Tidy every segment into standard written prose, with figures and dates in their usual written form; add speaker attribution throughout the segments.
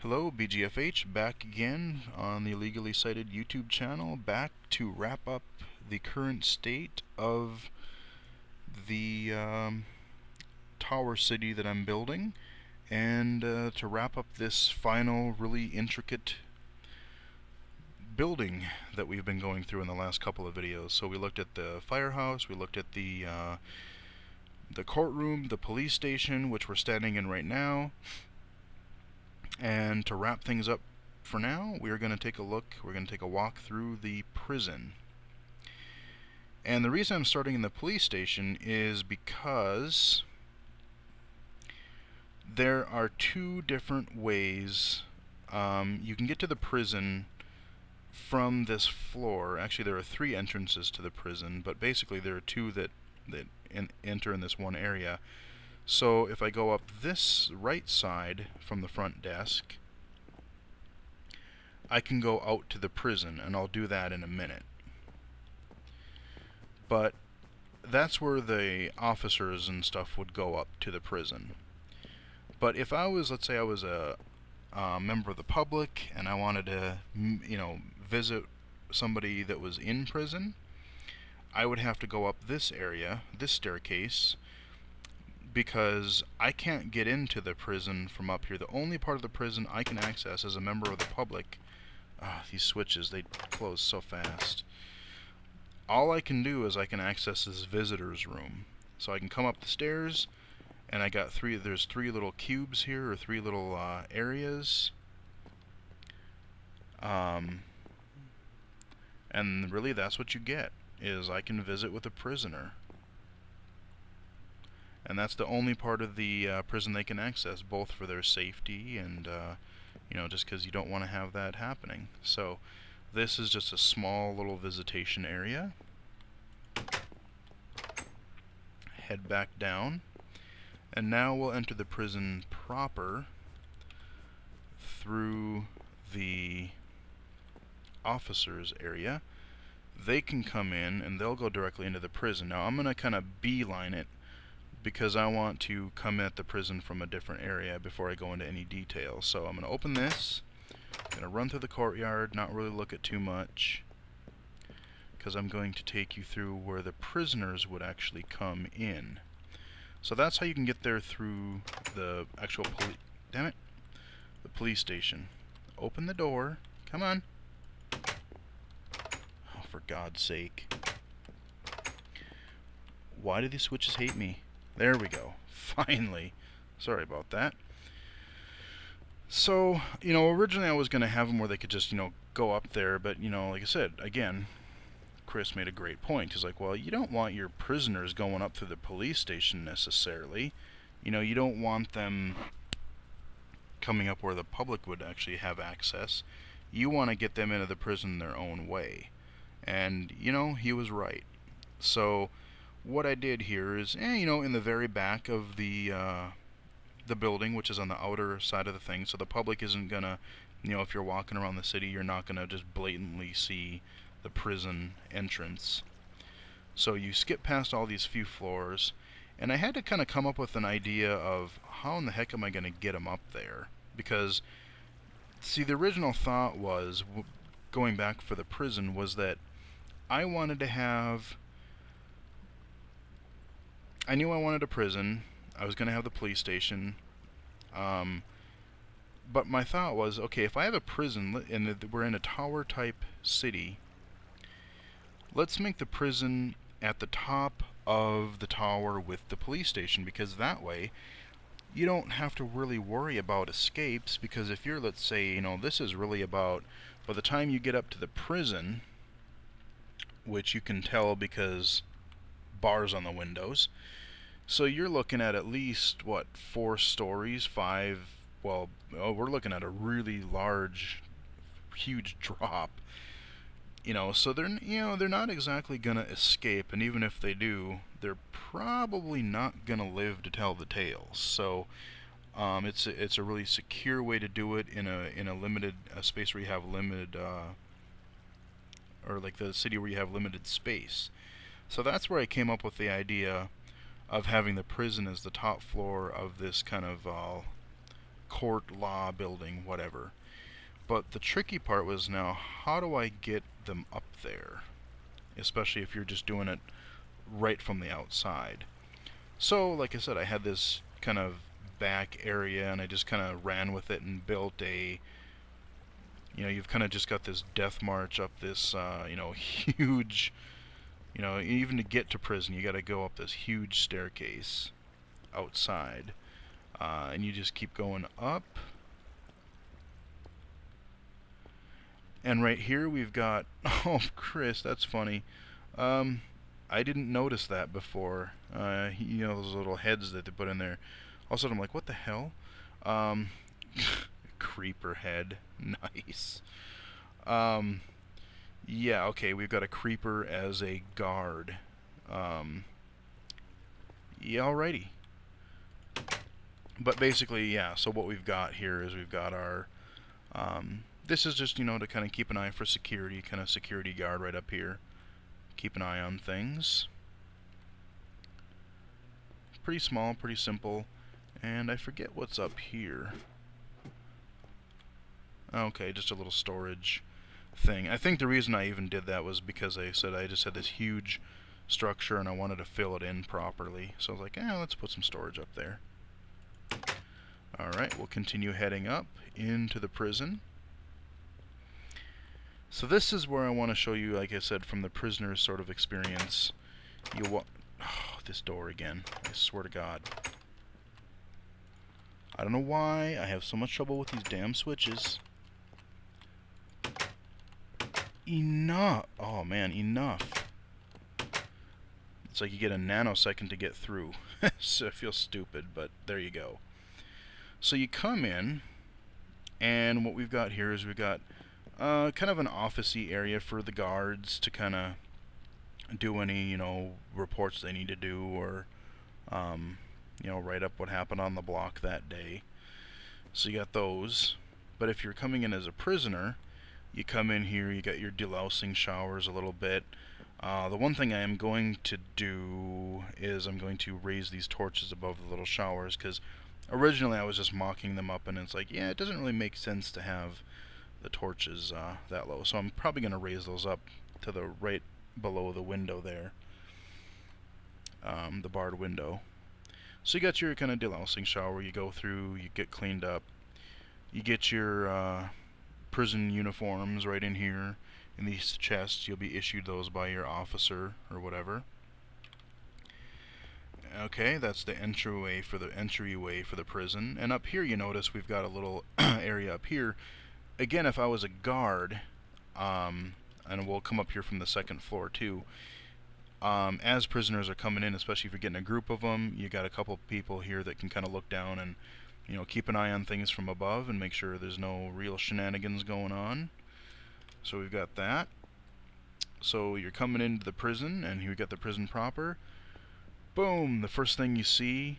Speaker 1: Hello, BGFH, back again on the Illegally Cited YouTube channel, back to wrap up the current state of the tower city that I'm building, and to wrap up this final really intricate building that we've been going through in the last couple of videos. So we looked at the firehouse, we looked at the courtroom, the police station, which we're standing in right now. And to wrap things up for now, we're going to take a walk through the prison. And the reason I'm starting in the police station is because there are two different ways you can get to the prison from this floor. Actually, there are three entrances to the prison, but basically there are two that enter in this one area. So if I go up this right side from the front desk, I can go out to the prison, and I'll do that in a minute. But that's where the officers and stuff would go up to the prison. But if I was, let's say I was a member of the public and I wanted to, visit somebody that was in prison, I would have to go up this area, this staircase, because I can't get into the prison from up here. The only part of the prison I can access as a member of the public, these switches, they close so fast. All I can do is I can access this visitor's room. So I can come up the stairs, and there's three little cubes here, or three little areas. And really that's what you get, is I can visit with a prisoner. And that's the only part of the prison they can access, both for their safety and, just because you don't want to have that happening. So this is just a small little visitation area. Head back down. And now we'll enter the prison proper through the officers area. They can come in and they'll go directly into the prison. Now I'm going to kind of beeline it, because I want to come at the prison from a different area before I go into any details. So I'm going to open this, I'm going to run through the courtyard, not really look at too much, because I'm going to take you through where the prisoners would actually come in. So that's how you can get there through the actual the police station. Open the door, come on. Oh, for God's sake. Why do these switches hate me? There we go. Finally. Sorry about that. So, originally I was going to have them where they could just, go up there, but, like I said, again, Chris made a great point. He's like, well, you don't want your prisoners going up through the police station necessarily. You don't want them coming up where the public would actually have access. You want to get them into the prison their own way. And, he was right. So what I did here is, in the very back of the building, which is on the outer side of the thing, so the public isn't gonna, if you're walking around the city, you're not gonna just blatantly see the prison entrance. So you skip past all these few floors, and I had to kind of come up with an idea of how in the heck am I gonna get them up there, because, see, the original thought was, going back for the prison, was that I wanted to have, I knew I wanted a prison, I was going to have the police station, but my thought was, okay, if I have a prison, and we're in a tower type city, let's make the prison at the top of the tower with the police station, because that way you don't have to really worry about escapes, because if you're, let's say, this is really about, by the time you get up to the prison, which you can tell because bars on the windows, so you're looking at least, what, 4 stories, 5, well, we're looking at a really large, huge drop. So they're not exactly gonna escape, and even if they do, they're probably not gonna live to tell the tale. So it's a really secure way to do it in a limited space where you have limited, or like the city where you have limited space. So that's where I came up with the idea of having the prison as the top floor of this kind of court, law building, whatever. But the tricky part was now, how do I get them up there? Especially if you're just doing it right from the outside. So, like I said, I had this kind of back area, and I just kind of ran with it and built a, you've kind of just got this death march up this, huge, even to get to prison, you got to go up this huge staircase outside, and you just keep going up. And right here we've got, oh, Chris, that's funny. I didn't notice that before. Those little heads that they put in there. All of a sudden I'm like, what the hell? Creeper head. Nice. Yeah, okay, we've got a creeper as a guard. Yeah, alrighty. But basically, yeah, so what we've got here is we've got our... this is just, to kind of keep an eye for security, kind of security guard right up here. Keep an eye on things. Pretty small, pretty simple. And I forget what's up here. Okay, just a little storage thing. I think the reason I even did that was because I said I just had this huge structure and I wanted to fill it in properly. So I was like, let's put some storage up there. Alright, we'll continue heading up into the prison. So this is where I want to show you, like I said, from the prisoner's sort of experience. Oh, this door again. I swear to God. I don't know why I have so much trouble with these damn switches. Enough! Oh man, enough. It's like you get a nanosecond to get through. So it feels stupid, but there you go. So you come in, and what we've got here is we've got kind of an office-y area for the guards to kind of do any, reports they need to do, or, write up what happened on the block that day. So you got those. But if you're coming in as a prisoner, you come in here, you got your delousing showers a little bit. The one thing I am going to do is I'm going to raise these torches above the little showers, because originally I was just mocking them up, and it's like, yeah, it doesn't really make sense to have the torches that low. So I'm probably going to raise those up to the right below the window there, the barred window. So you got your kind of delousing shower, you go through, you get cleaned up, you get your prison uniforms right in here in these chests. You'll be issued those by your officer or whatever. Okay, that's the entryway for the prison. And up here you notice we've got a little area up here. Again, if I was a guard, and we'll come up here from the second floor too, as prisoners are coming in, especially if you're getting a group of them, you got a couple people here that can kind of look down and keep an eye on things from above and make sure there's no real shenanigans going on. So we've got that. So you're coming into the prison, and here we got the prison proper. Boom! The first thing you see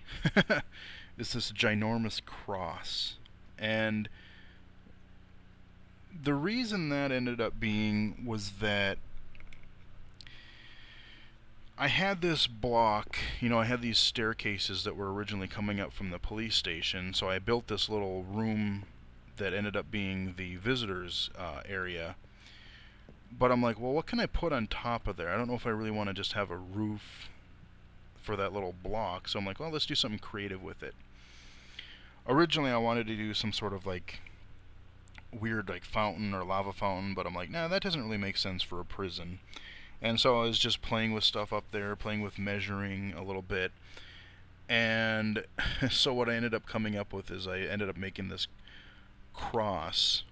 Speaker 1: is this ginormous cross. And the reason that ended up being was that I had this block, I had these staircases that were originally coming up from the police station, so I built this little room that ended up being the visitors area. But I'm like, well, what can I put on top of there? I don't know if I really want to just have a roof for that little block, so I'm like, well, let's do something creative with it. Originally I wanted to do some sort of weird fountain or lava fountain, but I'm like, nah, that doesn't really make sense for a prison. And so I was just playing with stuff up there, playing with measuring a little bit. And so what I ended up coming up with is I ended up making this cross.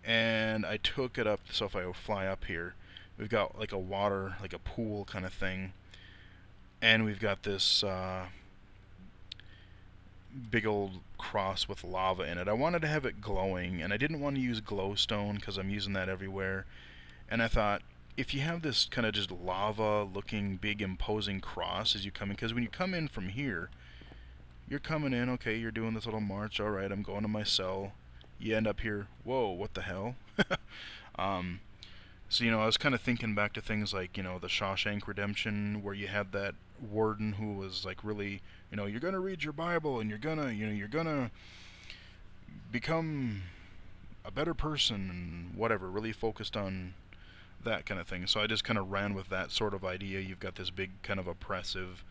Speaker 1: And I took it up, so if I fly up here, we've got a water, a pool kind of thing. And we've got this big old cross with lava in it. I wanted to have it glowing, and I didn't want to use glowstone because I'm using that everywhere. And I thought, if you have this kind of just lava looking big imposing cross as you come in, because when you come in from here, you're coming in, okay, you're doing this little march, alright, I'm going to my cell. You end up here, whoa, what the hell? So, I was kind of thinking back to things like, the Shawshank Redemption, where you had that warden who was really, you're going to read your Bible, and you're going to, become a better person and whatever, really focused on that kind of thing. So I just kind of ran with that sort of idea. You've got this big kind of oppressive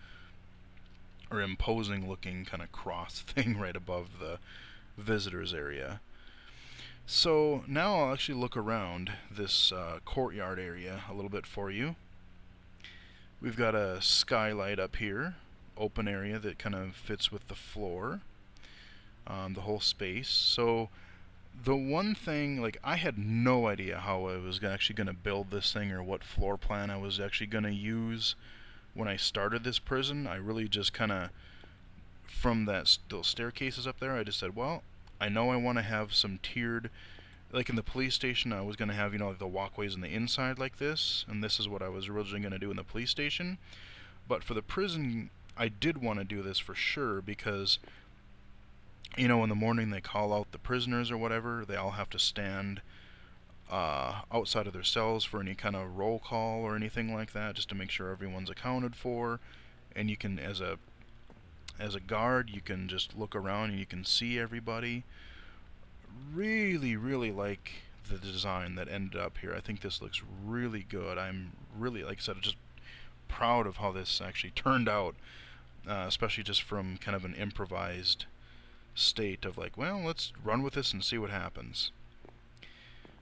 Speaker 1: or imposing looking kind of cross thing right above the visitors area. So now I'll actually look around this courtyard area a little bit for you. We've got a skylight up here, open area that kind of fits with the floor, the whole space. So the one thing, like, I had no idea how I was actually going to build this thing or what floor plan I was actually going to use when I started this prison. I really just kind of, from those staircases up there, I just said, well, I know I want to have some tiered, like in the police station I was going to have, you know, the walkways on the inside like this, and this is what I was originally going to do in the police station. But for the prison, I did want to do this for sure, because, you know, in the morning they call out the prisoners or whatever, they all have to stand outside of their cells for any kind of roll call or anything like that, just to make sure everyone's accounted for. And you can, as a guard, you can just look around and you can see everybody. Really, really like the design that ended up here. I think this looks really good. I'm really, like I said, just proud of how this actually turned out, especially just from kind of an improvised state of like, well, let's run with this and see what happens.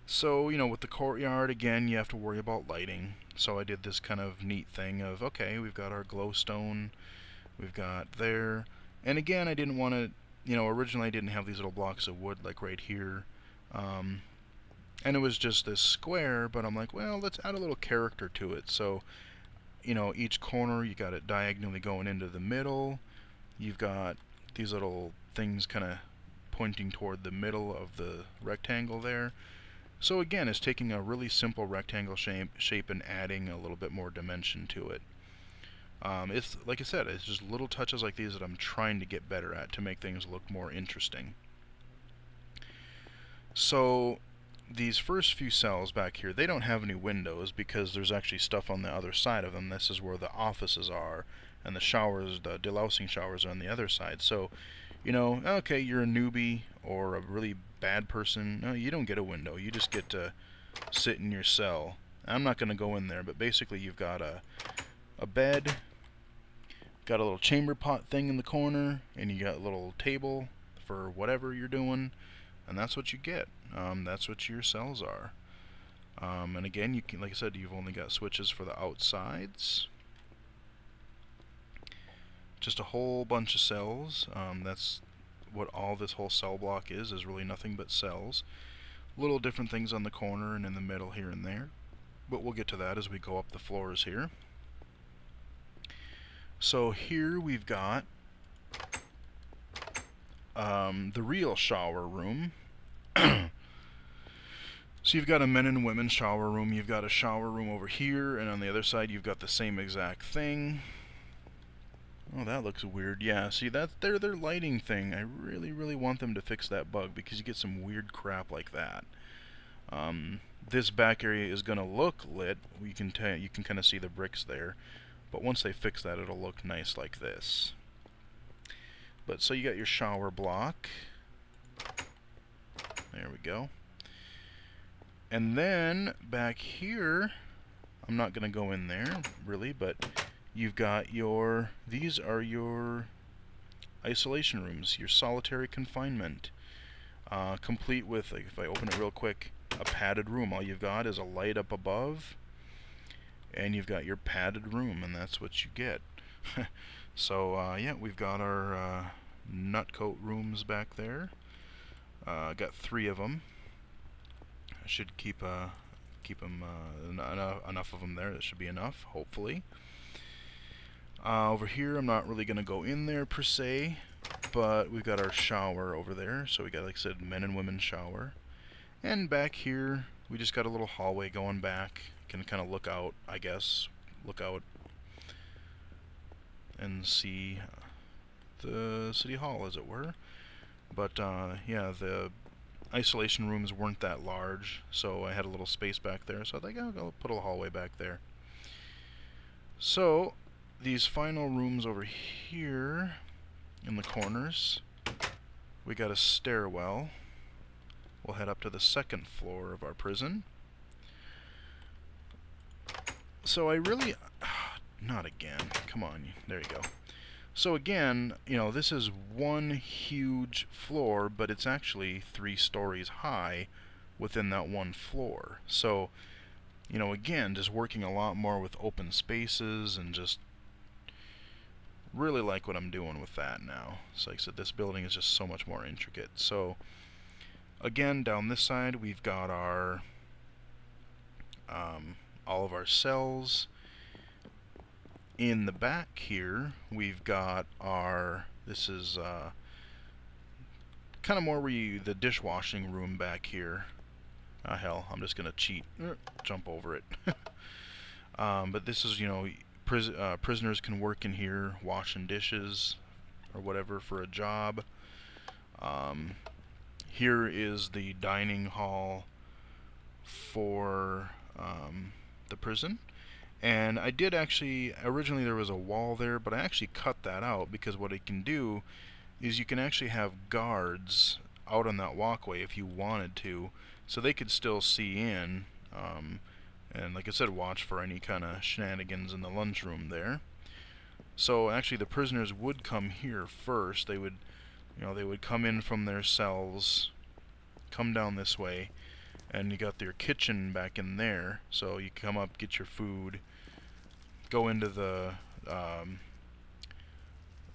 Speaker 1: So, you know, with the courtyard, again, you have to worry about lighting. So I did this kind of neat thing of, okay, we've got our glowstone, we've got there, and again, I didn't want to, you know, originally I didn't have these little blocks of wood like right here, and it was just this square, but I'm like, well, let's add a little character to it. So, you know, each corner, you got it diagonally going into the middle, you've got these little things kind of pointing toward the middle of the rectangle there. So again, it's taking a really simple rectangle shape and adding a little bit more dimension to it. It's, like I said, it's just little touches like these that I'm trying to get better at to make things look more interesting. So these first few cells back here, they don't have any windows because there's actually stuff on the other side of them. This is where the offices are, and the showers, the delousing showers, are on the other side. So, you know, okay, you're a newbie or a really bad person, no, you don't get a window. You just get to sit in your cell. I'm not going to go in there, but basically you've got a bed, got a little chamber pot thing in the corner, and you got a little table for whatever you're doing, and that's what you get. That's what your cells are. And again, you can, like I said, you've only got switches for the outsides. Just a whole bunch of cells. That's what all this whole cell block is really nothing but cells. Little different things on the corner and in the middle here and there, but we'll get to that as we go up the floors here. So here we've got the real shower room. So you've got a men and women shower room, you've got a shower room over here, and on the other side you've got the same exact thing. Oh, that looks weird. Yeah, see, that's their lighting thing. I really, really want them to fix that bug, because you get some weird crap like that. This back area is going to look lit. You can kind of see the bricks there, but once they fix that, it'll look nice like this. But so you got your shower block. There we go. And then back here, I'm not going to go in there really, but you've got these are your isolation rooms, your solitary confinement, complete with, like, if I open it real quick, a padded room. All you've got is a light up above, and you've got your padded room, and that's what you get. So yeah, we've got our nutcoat rooms back there. Got 3 of them. I should keep them enough of them there. That should be enough, hopefully. Over here, I'm not really going to go in there per se, but we've got our shower over there. So we got, like I said, men and women shower. And back here, we just got a little hallway going back. Can kind of look out, I guess. Look out and see the city hall, as it were. But yeah, the isolation rooms weren't that large, so I had a little space back there. So I think I'll put a hallway back there. So these final rooms over here in the corners, we got a stairwell. we'll head up to the second floor of our prison. So I really... not again. Come on. There you go. So again, you know, this is one huge floor, but it's actually 3 stories high within that one floor. So, you know, again, just working a lot more with open spaces and just really like what I'm doing with that now. So like I said, this building is just so much more intricate. So again, down this side we've got our all of our cells. In the back here we've got our, this is kind of more where the dishwashing room back here. Hell, I'm just gonna cheat, jump over it. But this is, you know, prisoners can work in here washing dishes or whatever for a job. Here is the dining hall for the prison. And I did actually, originally there was a wall there, but I actually cut that out because what it can do is you can actually have guards out on that walkway if you wanted to, so they could still see in, and like I said, watch for any kind of shenanigans in the lunchroom there. So actually the prisoners would come here first. They would, you know, they would come in from their cells, come down this way, and you got their kitchen back in there, so you come up, get your food, go into the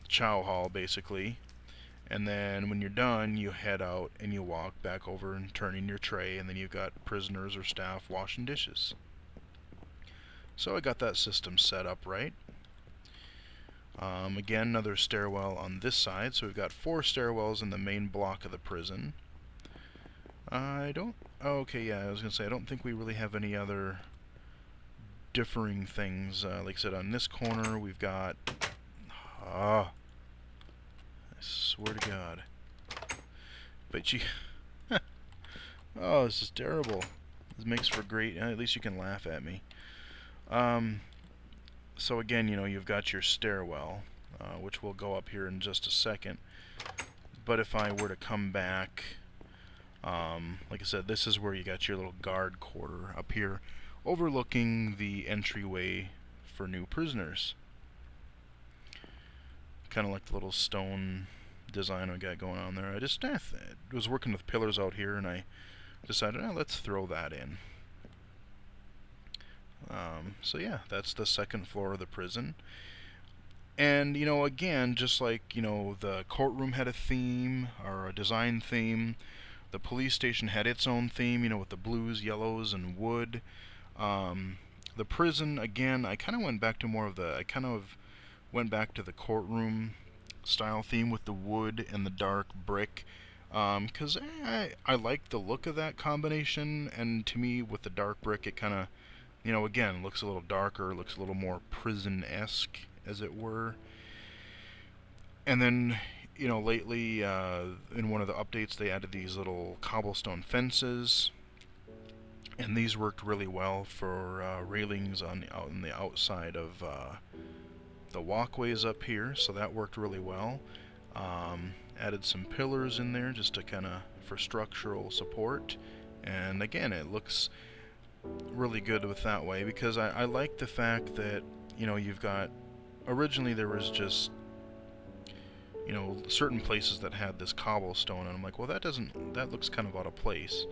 Speaker 1: chow hall basically, and then when you're done you head out and you walk back over and turn in your tray, and then you've got prisoners or staff washing dishes. So I got that system set up right. Again, another stairwell on this side, so we've got 4 stairwells in the main block of the prison. Okay, yeah, I was gonna say, I don't think we really have any other differing things. Like I said, on this corner we've got, I swear to God, but you oh, this is terrible. This makes for great, at least you can laugh at me. So again, you know, you've got your stairwell, which will go up here in just a second, but if I were to come back, like I said, this is where you got your little guard quarter up here, overlooking the entryway for new prisoners. Kind of like the little stone design we got going on there. I just was working with pillars out here, and I decided, let's throw that in. So yeah, that's the second floor of the prison. And, you know, again, just like, you know, the courtroom had a theme, or a design theme, the police station had its own theme, you know, with the blues, yellows, and wood. The prison, again, I kind of went back to more of the, went back to the courtroom style theme with the wood and the dark brick, because I like the look of that combination, and to me, with the dark brick, it kind of, you know, again, looks a little darker, looks a little more prison-esque, as it were. And then, you know, lately, in one of the updates, they added these little cobblestone fences, and these worked really well for railings on the outside of the walkways up here, so that worked really well. Added some pillars in there just to kind of for structural support, and again, it looks really good with that way, because I like the fact that, you know, you've got, originally there was just, you know, certain places that had this cobblestone, and I'm like, well, that looks kind of out of place.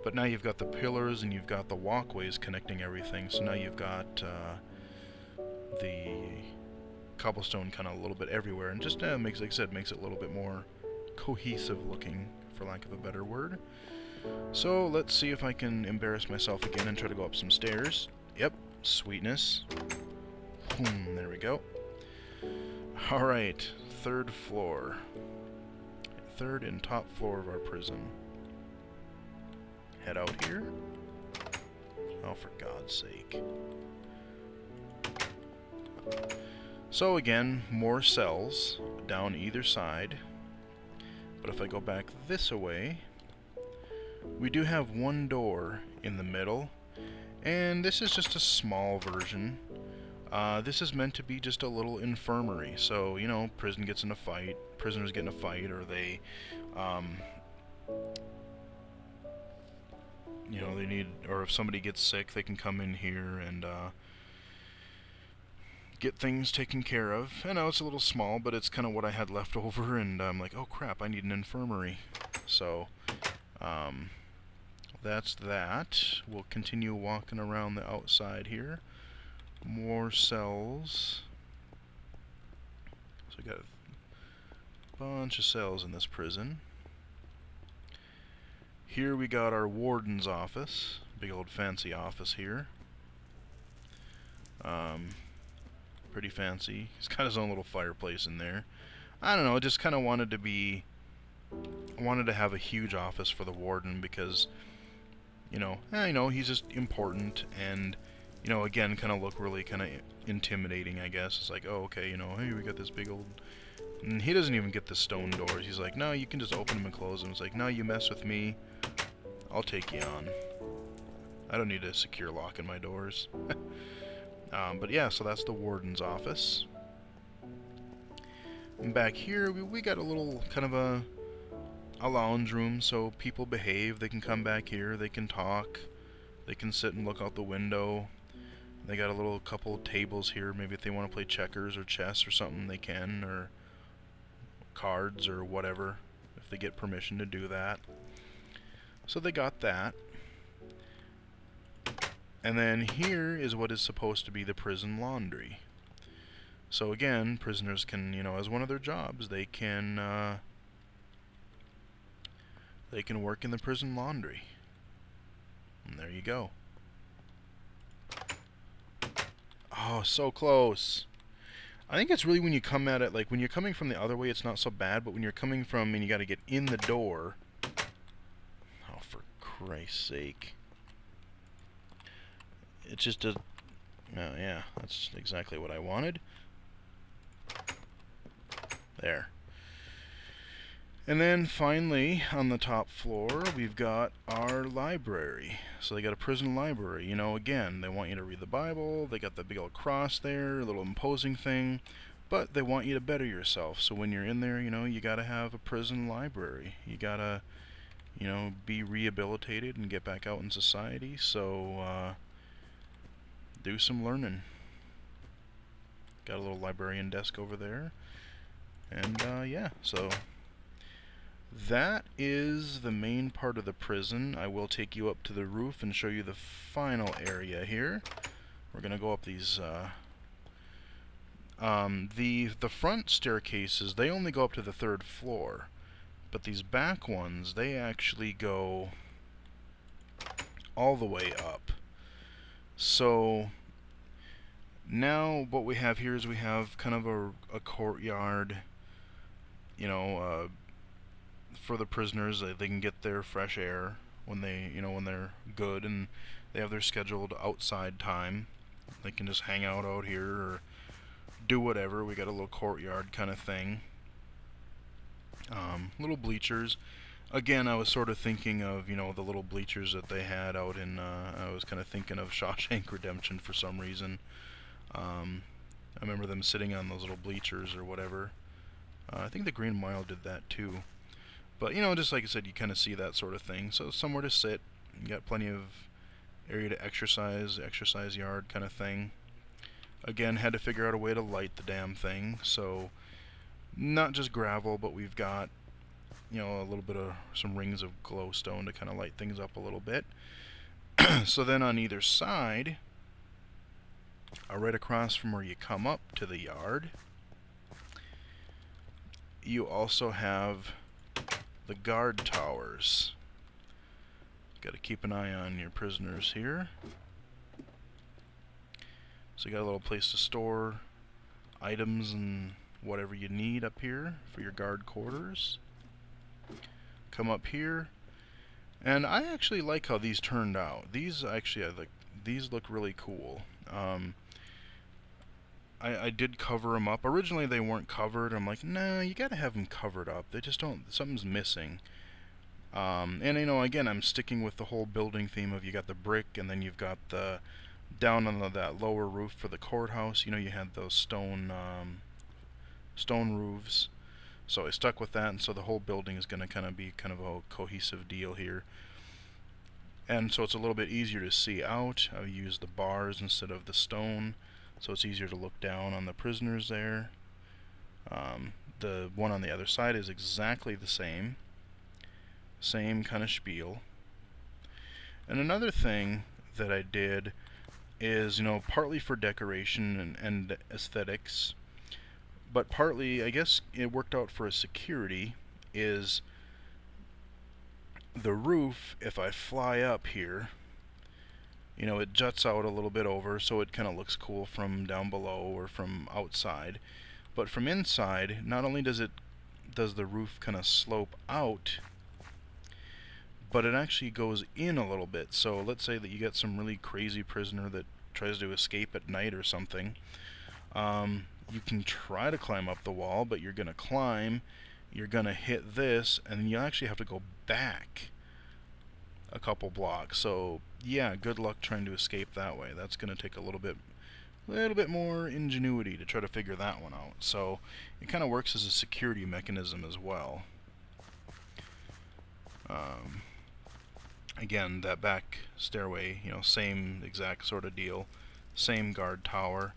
Speaker 1: But now you've got the pillars and you've got the walkways connecting everything, so now you've got the cobblestone kind of a little bit everywhere, and just makes, like I said, makes it a little bit more cohesive looking, for lack of a better word. So let's see if I can embarrass myself again and try to go up some stairs. Yep, sweetness. There we go. Alright, third floor. Third and top floor of our prison. Head out here. Oh, for God's sake. So again, more cells down either side. But if I go back this way, we do have one door in the middle, and this is just a small version. This is meant to be just a little infirmary, so, you know, prisoners get in a fight, or they you know, they need, or if somebody gets sick, they can come in here and get things taken care of. I know it's a little small, but it's kind of what I had left over, and I'm like, oh crap, I need an infirmary. So, that's that. We'll continue walking around the outside here. More cells. So we got a bunch of cells in this prison. Here we got our warden's office. Big old fancy office here. Pretty fancy. He's got his own little fireplace in there. I don't know, I just kind of wanted to be... I wanted to have a huge office for the warden because, you know, he's just important and, you know, again, kind of look really kind of intimidating, I guess. It's like, oh, okay, you know, hey, we got this big old... And he doesn't even get the stone doors. He's like, no, you can just open them and close them. It's like, no, you mess with me, I'll take you on. I don't need a secure lock in my doors. But yeah, so that's the warden's office. And back here, we got a little kind of a lounge room, so people behave. They can come back here, they can talk, they can sit and look out the window. They got a little couple of tables here. Maybe if they want to play checkers or chess or something, they can, or cards or whatever, if they get permission to do that. So they got that. And then here is what is supposed to be the prison laundry. So again, prisoners can, you know, as one of their jobs, they can work in the prison laundry. And there you go. Oh, so close. I think it's really when you come at it, like when you're coming from the other way, it's not so bad, but when you're coming from and you got to get in the door. Oh, for Christ's sake. It just does. Oh, yeah, that's exactly what I wanted. There. And then finally, on the top floor, we've got our library. So they got a prison library. You know, again, they want you to read the Bible. They got the big old cross there, a little imposing thing. But they want you to better yourself. So when you're in there, you know, you gotta have a prison library. You gotta, you know, be rehabilitated and get back out in society. So, do some learning. Got a little librarian desk over there. And, yeah, so that is the main part of the prison. I will take you up to the roof and show you the final area here. We're gonna go up these, the front staircases, they only go up to the 3rd floor. But these back ones, they actually go all the way up. So now what we have here is we have kind of a courtyard, you know, for the prisoners. They can get their fresh air when they, you know, when they're good and they have their scheduled outside time. They can just hang out here or do whatever. We got a little courtyard kind of thing. Little bleachers. Again, I was sort of thinking of, you know, the little bleachers that they had out in, I was kind of thinking of Shawshank Redemption for some reason. I remember them sitting on those little bleachers or whatever. I think the Green Mile did that too. But, you know, just like I said, you kind of see that sort of thing. So somewhere to sit. You got plenty of area to exercise yard kind of thing. Again, had to figure out a way to light the damn thing. So, not just gravel, but we've got, you know, a little bit of some rings of glowstone to kind of light things up a little bit. So then on either side, right across from where you come up to the yard, you also have the guard towers. Got to keep an eye on your prisoners here. So you got a little place to store items and whatever you need up here for your guard quarters. Come up here, and I actually like how these turned out. These actually, these look really cool. I did cover them up. Originally they weren't covered. I'm like, nah, you gotta have them covered up. They just don't, something's missing. And you know, again, I'm sticking with the whole building theme of you got the brick, and then you've got the down on that lower roof for the courthouse. You know, you had those stone roofs. So I stuck with that, and so the whole building is going to kind of be kind of a cohesive deal here. and so it's a little bit easier to see out. I use the bars instead of the stone, so it's easier to look down on the prisoners there. The one on the other side is exactly the same kind of spiel. And another thing that I did is, you know, partly for decoration and aesthetics, but partly, I guess it worked out for a security, is the roof, if I fly up here, you know, it juts out a little bit over, so it kind of looks cool from down below or from outside. But from inside, not only does the roof kind of slope out, but it actually goes in a little bit. So let's say that you get some really crazy prisoner that tries to escape at night or something. You can try to climb up the wall, but you're going to climb, you're going to hit this, and you actually have to go back a couple blocks. So yeah, good luck trying to escape that way. That's going to take a little bit more ingenuity to try to figure that one out. So it kind of works as a security mechanism as well. Again, that back stairway, you know, same exact sort of deal, same guard tower.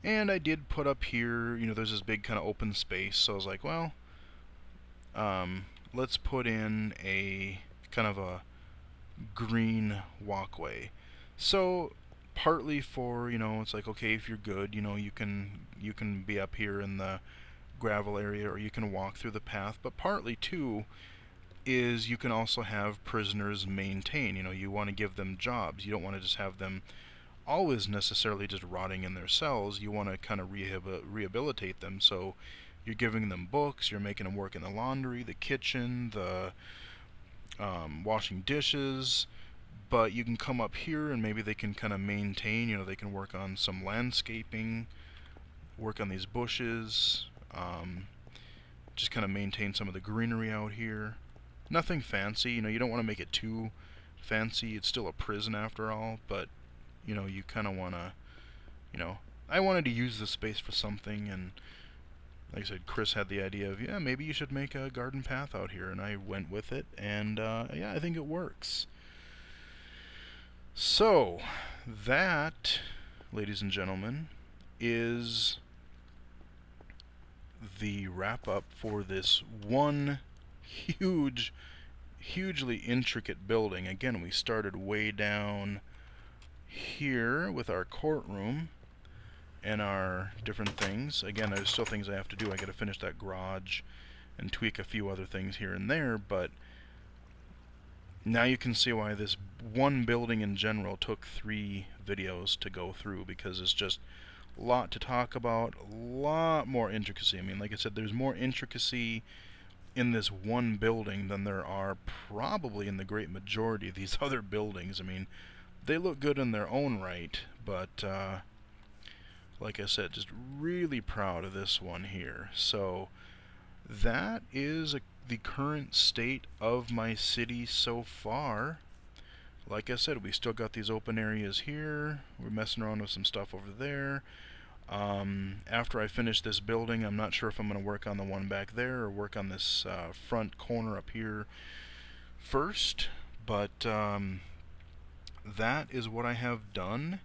Speaker 1: And I did put up here, you know, there's this big kind of open space, so I was like, well, let's put in a kind of a green walkway. So partly for, you know, it's like, okay, if you're good, you know, you can be up here in the gravel area, or you can walk through the path, but partly too is you can also have prisoners maintain. You know, you want to give them jobs. You don't want to just have them always necessarily just rotting in their cells. You want to kind of rehabilitate them, so you're giving them books, you're making them work in the laundry, the kitchen, the washing dishes, but you can come up here and maybe they can kind of maintain, you know, they can work on some landscaping, work on these bushes, just kind of maintain some of the greenery out here. Nothing fancy, you know, you don't want to make it too fancy. It's still a prison after all, but, you know, you kind of want to, you know, I wanted to use this space for something, and like I said, Chris had the idea of, yeah, maybe you should make a garden path out here, and I went with it, and yeah, I think it works. So, that, ladies and gentlemen, is the wrap-up for this one hugely intricate building. Again, we started way down here with our courtroom and our different things. Again, there's still things I have to do. I got to finish that garage and tweak a few other things here and there, but now you can see why this one building in general took 3 videos to go through, because it's just a lot to talk about, a lot more intricacy. I mean, like I said, there's more intricacy in this one building than there are probably in the great majority of these other buildings. I mean, they look good in their own right, but like I said, just really proud of this one here. So that is the current state of my city so far. Like I said, we still got these open areas here. We're messing around with some stuff over there. After I finish this building, I'm not sure if I'm going to work on the one back there or work on this front corner up here first, but that is what I have done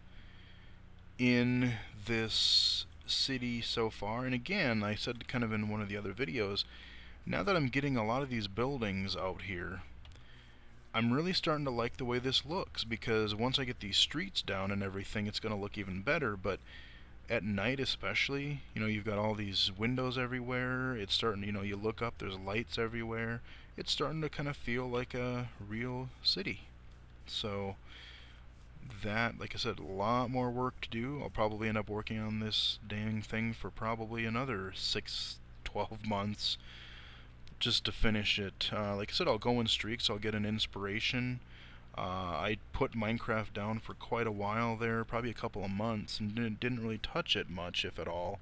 Speaker 1: in this city so far. And again, I said kind of in one of the other videos, now that I'm getting a lot of these buildings out here, I'm really starting to like the way this looks, because once I get these streets down and everything, it's going to look even better. But at night especially, you know, you've got all these windows everywhere. It's starting, you know, you look up, there's lights everywhere. It's starting to kind of feel like a real city. So that, like I said, a lot more work to do. I'll probably end up working on this dang thing for probably another 6-12 months just to finish it. Like I said, I'll go in streaks, I'll get an inspiration. I put Minecraft down for quite a while there, probably a couple of months, and didn't really touch it much, if at all.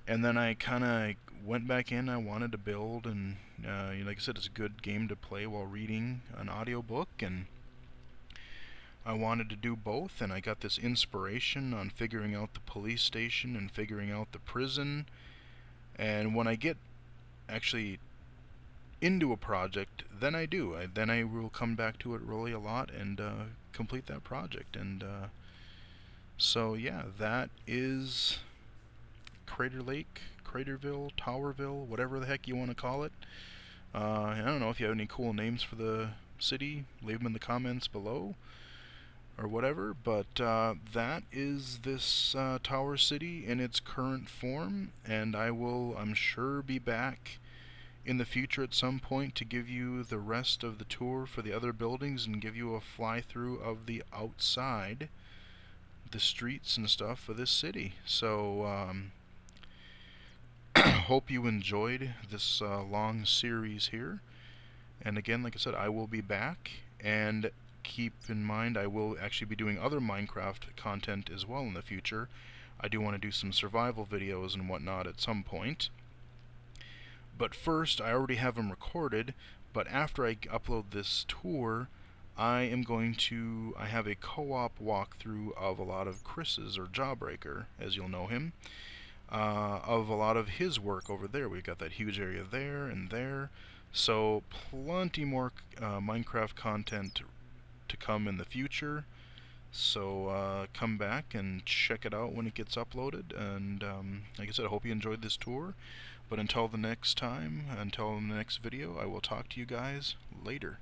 Speaker 1: And then I kind of went back in, I wanted to build, and you know, like I said, it's a good game to play while reading an audiobook, and I wanted to do both, and I got this inspiration on figuring out the police station and figuring out the prison. And when I get actually into a project, then I do. Then I will come back to it really a lot and complete that project. And so yeah, that is Crater Lake, Craterville, Towerville, whatever the heck you want to call it. I don't know if you have any cool names for the city. Leave them in the comments below or whatever. But that is this Tower City in its current form, and I will, I'm sure, be back in the future at some point to give you the rest of the tour for the other buildings and give you a fly-through of the outside, the streets and stuff for this city. So hope you enjoyed this long series here. And again, like I said, I will be back, and keep in mind I will actually be doing other Minecraft content as well in the future. I do want to do some survival videos and whatnot at some point. But first, I already have them recorded, but after I upload this tour, I have a co-op walkthrough of a lot of Chris's, or Jawbreaker, as you'll know him, of a lot of his work over there. We've got that huge area there and there, so plenty more Minecraft content to come in the future. So come back and check it out when it gets uploaded. And like I said, I hope you enjoyed this tour. But until the next time, until the next video, I will talk to you guys later.